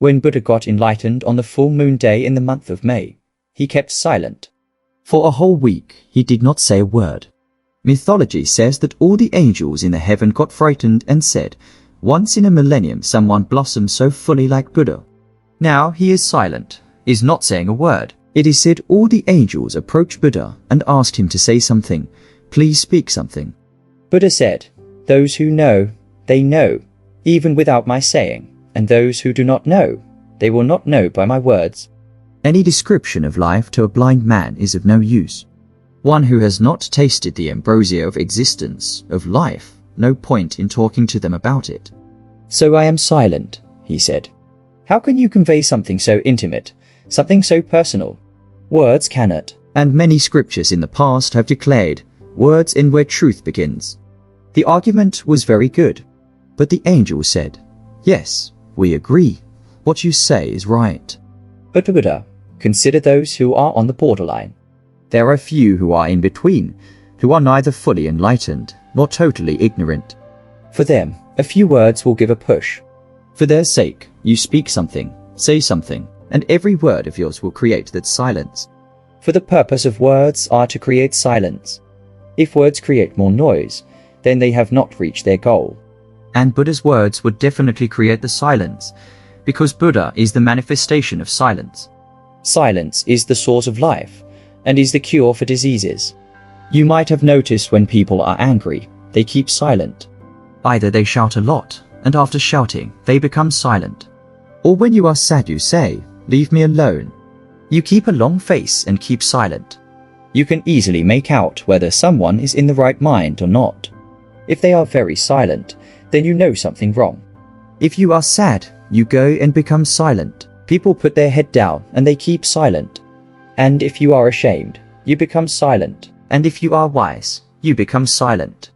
When Buddha got enlightened on the full moon day in the month of May, he kept silent. For a whole week, he did not say a word. Mythology says that all the angels in the heaven got frightened and said, "Once in a millennium someone blossomed so fully like Buddha." Now he is silent, is not saying a word. It is said all the angels approached Buddha and asked him to say something. Please speak something. Buddha said, "Those who know, they know, even without my saying, and those who do not know, they will not know by my words." Any description of life to a blind man is of no use. One who has not tasted the ambrosia of existence, of life, no point in talking to them about it. "So I am silent," he said. "How can you convey something so intimate, something so personal? Words cannot." And many scriptures in the past have declared, "Words end where truth begins." The argument was very good, but the angel said, "Yes, we agree. What you say is right." But Buddha, consider those who are on the borderline. There are few who are in between, who are neither fully enlightened nor totally ignorant. For them, a few words will give a push. For their sake, you speak something, say something, and every word of yours will create that silence. For the purpose of words are to create silence. If words create more noise, then they have not reached their goal. And Buddha's words would definitely create the silence, because Buddha is the manifestation of silence. Silence is the source of life, and is the cure for diseases. You might have noticed when people are angry, they keep silent. Either they shout a lot, and after shouting, they become silent. Or when you are sad you say, "Leave me alone." You keep a long face and keep silent. You can easily make out whether someone is in the right mind or not. If they are very silent, then you know something wrong. If you are sad, you go and become silent. People put their head down and they keep silent. And if you are ashamed, you become silent. And if you are wise, you become silent.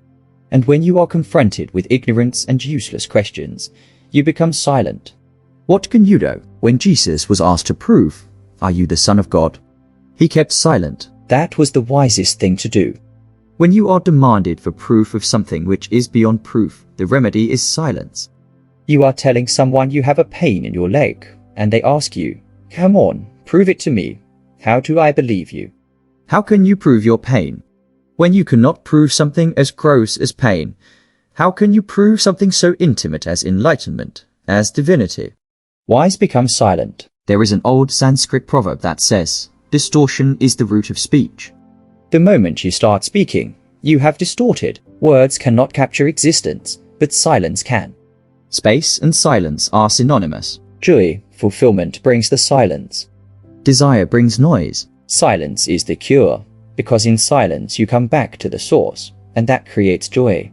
And when you are confronted with ignorance and useless questions, you become silent. What can you do? When Jesus was asked to prove, "Are you the Son of God?" he kept silent. That was the wisest thing to do. When you are demanded for proof of something which is beyond proof, the remedy is silence. You are telling someone you have a pain in your leg, and they ask you, "Come on, prove it to me. How do I believe you?" How can you prove your pain? When you cannot prove something as gross as pain, how can you prove something so intimate as enlightenment, as divinity? Wise become silent. There is an old Sanskrit proverb that says, "Distortion is the root of speech." The moment you start speaking, you have distorted. Words cannot capture existence, but silence can. Space and silence are synonymous. Joy, fulfillment brings the silence. Desire brings noise. Silence is the cure, because in silence you come back to the source, and that creates joy.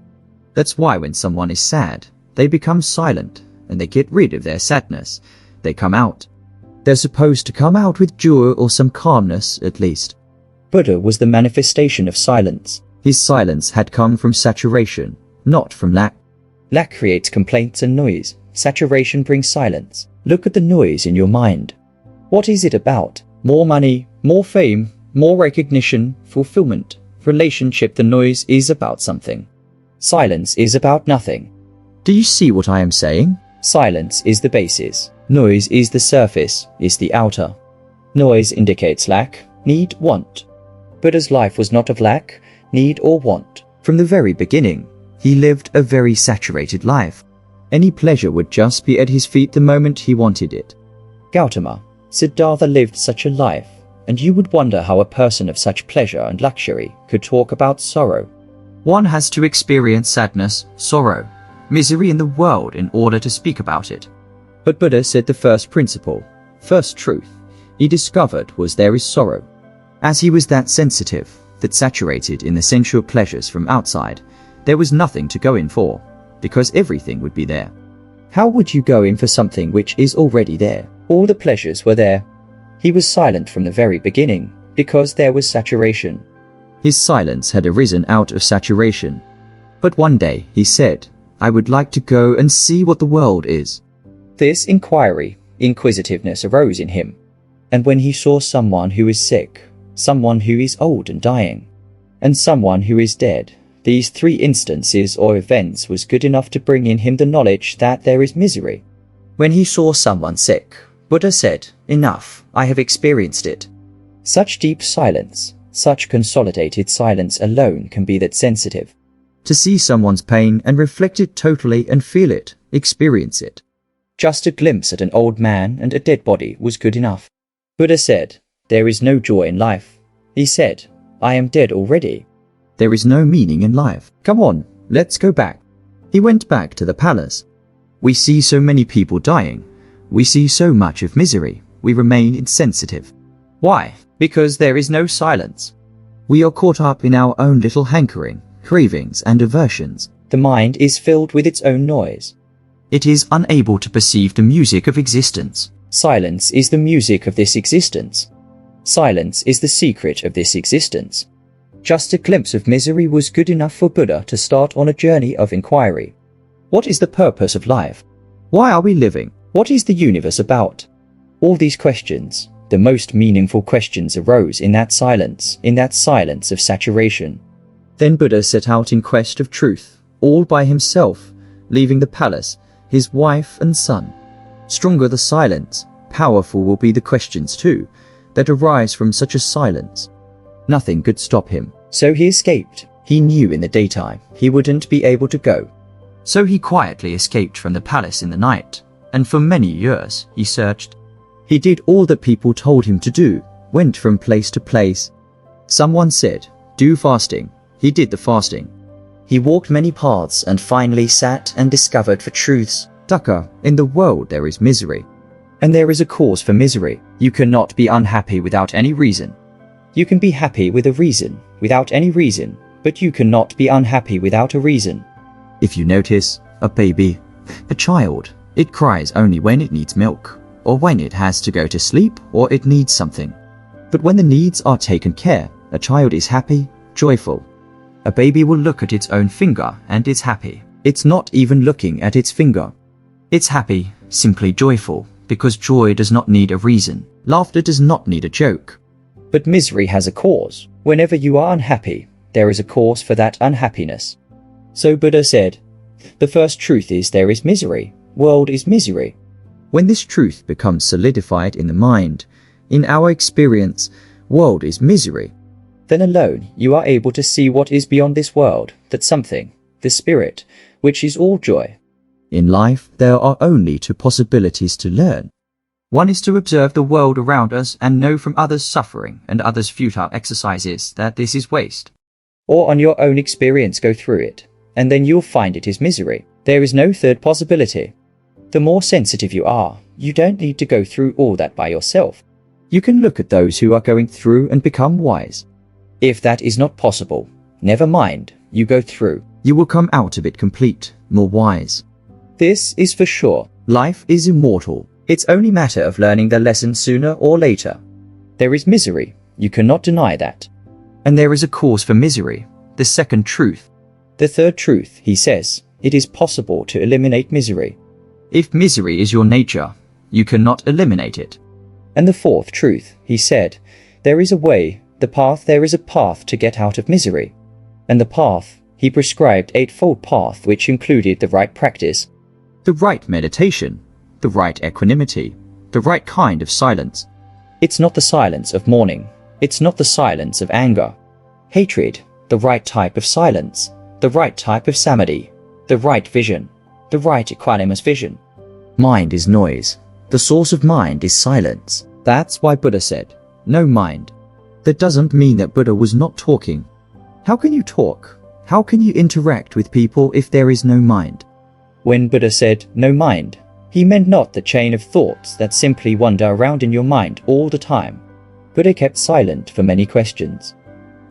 That's why when someone is sad, they become silent, and they get rid of their sadness. They come out. They're supposed to come out with joy or some calmness, at least. Buddha was the manifestation of silence. His silence had come from saturation, not from lack. Lack creates complaints and noise. Saturation brings silence. Look at the noise in your mind. What is it about? More money, more fame, more recognition, fulfillment, relationship. The noise is about something. Silence is about nothing. Do you see what I am saying? Silence is the basis. Noise is the surface, is the outer. Noise indicates lack, need, want. Buddha's life was not of lack, need or want. From the very beginning, he lived a very saturated life. Any pleasure would just be at his feet the moment he wanted it. Gautama, Siddhartha lived such a life, and you would wonder how a person of such pleasure and luxury could talk about sorrow. One has to experience sadness, sorrow, misery in the world in order to speak about it. But Buddha said the first principle, first truth, he discovered was there is sorrow. As he was that sensitive, that saturated in the sensual pleasures from outside, there was nothing to go in for, because everything would be there. How would you go in for something which is already there? All the pleasures were there. He was silent from the very beginning, because there was saturation. His silence had arisen out of saturation. But one day he said, "I would like to go and see what the world is." This inquiry, inquisitiveness arose in him. And when he saw someone who is sick, someone who is old and dying, and someone who is dead, these three instances or events was good enough to bring in him the knowledge that there is misery. When he saw someone sick, Buddha said, "Enough, I have experienced it." Such deep silence, such consolidated silence alone can be that sensitive. To see someone's pain and reflect it totally and feel it, experience it. Just a glimpse at an old man and a dead body was good enough. Buddha said, "There is no joy in life." He said, "I am dead already." There is no meaning in life. Come on, let's go back. He went back to the palace. We see so many people dying. We see so much of misery. We remain insensitive. Why? Because there is no silence. We are caught up in our own little hankering, cravings and aversions. The mind is filled with its own noise. It is unable to perceive the music of existence. Silence is the music of this existence. Silence is the secret of this existence. Just a glimpse of misery was good enough for Buddha to start on a journey of inquiry. What is the purpose of life? Why are we living? What is the universe about? All these questions, the most meaningful questions, arose in that silence of saturation. Then Buddha set out in quest of truth, all by himself, leaving the palace, his wife and son. Stronger the silence, powerful will be the questions too, that arise from such a silence. Nothing could stop him. So he escaped. He knew in the daytime he wouldn't be able to go. So he quietly escaped from the palace in the night, and for many years he searched. He did all that people told him to do, went from place to place. Someone said, "Do fasting." He did the fasting. He walked many paths and finally sat and discovered for truths. Dukkha, in the world there is misery. And there is a cause for misery. You cannot be unhappy without any reason. You can be happy with a reason, without any reason, but you cannot be unhappy without a reason. If you notice, a baby, a child, it cries only when it needs milk, or when it has to go to sleep, or it needs something. But when the needs are taken care, a child is happy, joyful. A baby will look at its own finger and is happy. It's not even looking at its finger. It's happy, simply joyful, because joy does not need a reason. Laughter does not need a joke. But misery has a cause. Whenever you are unhappy, there is a cause for that unhappiness. So Buddha said, the first truth is there is misery. World is misery. When this truth becomes solidified in the mind, in our experience, world is misery. Then alone you are able to see what is beyond this world, that something, the spirit, which is all joy. In life, there are only two possibilities to learn. One is to observe the world around us and know from others' suffering and others' futile exercises that this is waste. Or on your own experience go through it, and then you'll find it is misery. There is no third possibility. The more sensitive you are, you don't need to go through all that by yourself. You can look at those who are going through and become wise. If that is not possible, never mind, you go through. You will come out of it complete, more wise. This is for sure. Life is immortal. It's only matter of learning the lesson sooner or later. There is misery, you cannot deny that. And there is a cause for misery, the second truth. The third truth, he says, it is possible to eliminate misery. If misery is your nature, you cannot eliminate it. And the fourth truth, he said, there is a way, there is a path to get out of misery. And the path, he prescribed eightfold path which included the right practice. The right meditation, the right equanimity, the right kind of silence. It's not the silence of mourning. It's not the silence of anger. Hatred, the right type of silence, the right type of samadhi, the right vision, the right equanimous vision. Mind is noise. The source of mind is silence. That's why Buddha said, no mind. That doesn't mean that Buddha was not talking. How can you talk? How can you interact with people if there is no mind? When Buddha said, no mind, he meant not the chain of thoughts that simply wander around in your mind all the time. Buddha kept silent for many questions.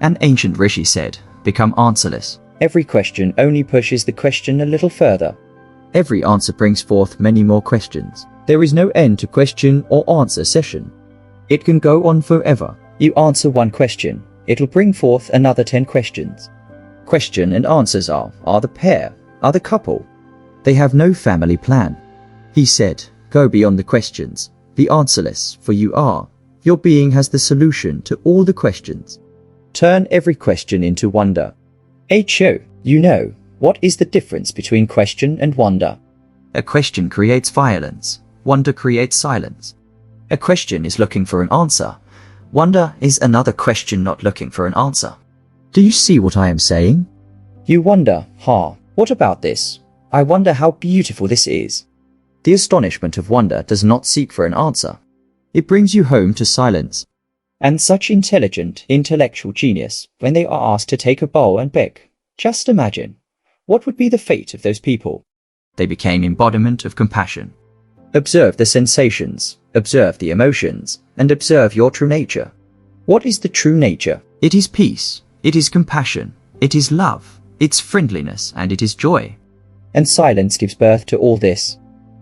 An ancient rishi said, become answerless. Every question only pushes the question a little further. Every answer brings forth many more questions. There is no end to question or answer session. It can go on forever. You answer one question, it'll bring forth another 10 questions. Question and answers are the pair, are the couple. They have no family plan. He said, go beyond the questions, be answerless, for you are. Your being has the solution to all the questions. Turn every question into wonder. Ho, you know, what is the difference between question and wonder? A question creates violence. wonder creates silence. A question is looking for an answer. Wonder is another question not looking for an answer. Do you see what I am saying? You wonder, what about this? I wonder how beautiful this is. The astonishment of wonder does not seek for an answer. It brings you home to silence. And such intelligent, intellectual genius, when they are asked to take a bow and beg, just imagine, what would be the fate of those people? They became embodiment of compassion. Observe the sensations, observe the emotions, and observe your true nature. What is the true nature? It is peace, it is compassion, it is love, it's friendliness, and it is joy. And silence gives birth to all this.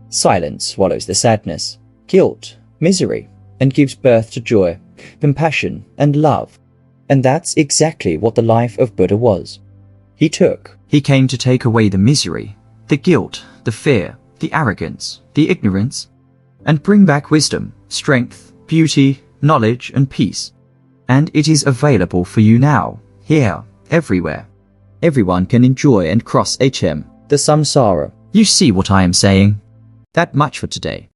Silence swallows the sadness, guilt, misery, and gives birth to joy, compassion, and love. And that's exactly what the life of Buddha was. He came to take away the misery, the guilt, the fear, the arrogance, the ignorance, and bring back wisdom, strength, beauty, knowledge, and peace. And it is available for you now, here, everywhere. Everyone can enjoy and cross the samsara. You see what I am saying? That much for today.